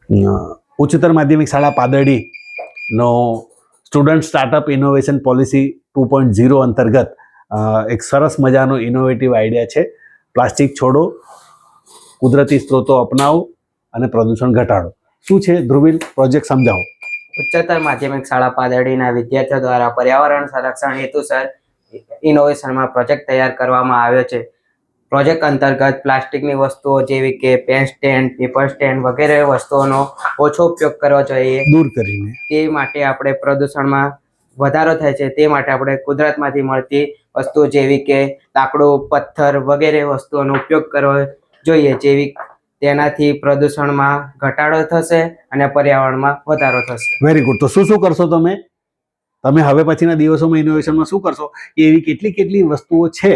ઉચ્ચતર માધ્યમિક શાળા પાદરડીનો સ્ટુડન્ટ સ્ટાર્ટઅપ ઇનોવેશન પોલિસી 2.0 અંતર્ગત એક સરસ મજાનો ઇનોવેટિવ આઈડિયા છે. પ્લાસ્ટિક છોડો, કુદરતી સ્ત્રોતો અપનાવો અને પ્રદૂષણ ઘટાડો. શું છે ધ્રુવીલ, પ્રોજેક્ટ સમજાવો. ઉચ્ચતર માધ્યમિક શાળા પાદરડીના વિદ્યાર્થીઓ દ્વારા પર્યાવરણ સંરક્ષણ હેતુસર ઇનોવેશનમાં પ્રોજેક્ટ તૈયાર કરવામાં આવ્યો છે. પ્રોજેક્ટ અંતર્ગત પ્લાસ્ટિકની વસ્તુઓ જેવી કે પેન સ્ટેન્ડ, પેપર સ્ટેન્ડ વગેરે વસ્તુઓનો ઓછો ઉપયોગ કરવો જોઈએ. દૂર કરીને તે માટે આપણે પ્રદૂષણમાં વધારો થાય છે. તે માટે આપણે કુદરતમાંથી મળતી વસ્તુઓ જેવી કે લાકડું, પથ્થર વગેરે વસ્તુઓનો ઉપયોગ કરવો જોઈએ. તેનાથી પ્રદૂષણમાં ઘટાડો થશે અને પર્યાવરણમાં વધારો થશે. Very good. તો શું કરશો તમે હવે પછીના દિવસોમાં ઇનોવેશનમાં શું કરશો? એવી કેટલી વસ્તુઓ છે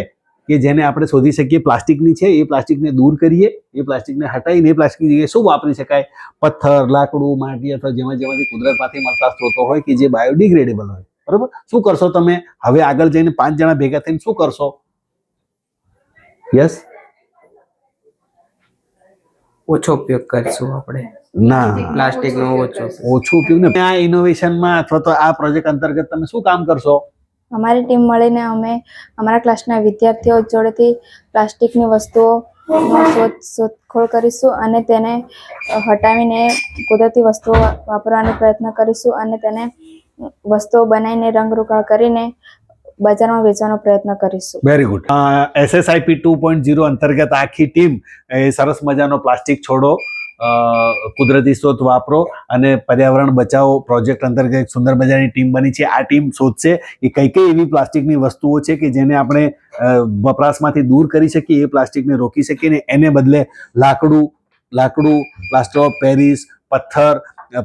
કે જેને આપણે શોધી શકીએ. પ્લાસ્ટિકની છે, એ પ્લાસ્ટિકને દૂર કરીએ, એ પ્લાસ્ટિકને હટાવીને એ પ્લાસ્ટિકની જગ્યાએ શું વાપરી શકાય? પથ્થર, લાકડું, માટી અથવા જેમાંથી કુદરતમાંથી મળતા સ્ત્રોતો હોય કે જે બાયોડિગ્રેડેબલ હોય. બરોબર. શું કરશો તમે હવે આગળ જઈને 5 જણા ભેગા થઈને શું કરશો? યસ, ઓછો ઉપયોગ કરીશું આપણે. ના, પ્લાસ્ટિકનો ઓછો ઉપયોગ ને આ ઇનોવેશનમાં અથવા તો આ પ્રોજેક્ટ અંતર્ગત તમે શું કામ કરશો? અમારી ટીમ મળીને અમે અમારા ક્લાસના વિદ્યાર્થીઓ જોડેથી પ્લાસ્ટિકની વસ્તુઓ શોધખોળ કરીશું અને તેને હટાવીને કુદરતી વસ્તુઓ વાપરવાનો પ્રયત્ન કરીશું અને તેને વસ્તુઓ બનાવીને રંગરોગાળ કરીને બજારમાં વેચવાનો પ્રયત્ન કરીશું. Very good. SSIP 2.0 અંતર્ગત આખી ટીમ એ સરસ મજાનો પ્લાસ્ટિક છોડો, કુદરતી સ્ત્રોત વાપરો અને પર્યાવરણ બચાવો પ્રોજેક્ટ અંતર્ગત એક સુંદર મજાની ટીમ બની છે. આ ટીમ શોધશે એ કઈ એવી પ્લાસ્ટિકની વસ્તુઓ છે કે જેને આપણે વપરાશમાંથી દૂર કરી શકીએ, એ પ્લાસ્ટિકને રોકી શકીએ ને એને બદલે લાકડું, પ્લાસ્ટર ઓફ પેરિસ, પથ્થર,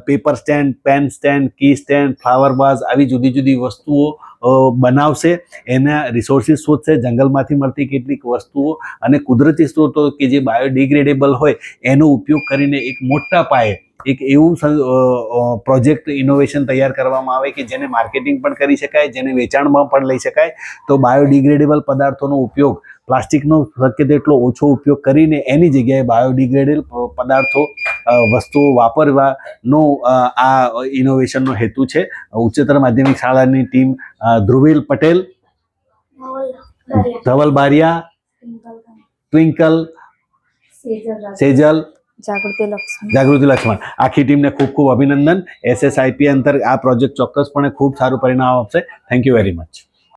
પેપર સ્ટેન્ડ, પેન સ્ટેન્ડ, કી સ્ટેન્ડ, ફ્લાવર વાઝ આવી જુદી વસ્તુઓ બનાવશે. એના રિસોર્સિસ શોધશે, જંગલમાંથી મળતી કેટલીક વસ્તુઓ અને કુદરતી સ્ત્રોતો કે જે બાયોડિગ્રેડેબલ હોય એનો ઉપયોગ કરીને એક મોટા પાયે એક એવું પ્રોજેક્ટ ઇનોવેશન તૈયાર કરવામાં આવે કે જેને માર્કેટિંગ પણ કરી શકાય, જેને વેચાણમાં પણ લઈ શકાય. તો બાયોડિગ્રેડેબલ પદાર્થોનો ઉપયોગ, પ્લાસ્ટિકનો શક્ય તેટલો ઓછો ઉપયોગ કરીને એની જગ્યાએ બાયોડિગ્રેડેબલ પદાર્થો વસ્તુઓ વાપરવાનો આ ઇનોવેશનનો હેતુ છે. ઉચ્ચતર માધ્યમિક શાળાની ટીમ ધ્રુવીલ પટેલ, ધવલ બારિયા, ટ્વિંકલ, સેજલ, જાગૃતિ લક્ષ્મણ, આખી ટીમને ખૂબ અભિનંદન. SSIP અંતર્ગત આ પ્રોજેક્ટ ચોક્કસપણે ખૂબ સારું પરિણામ આપશે. Thank you very much.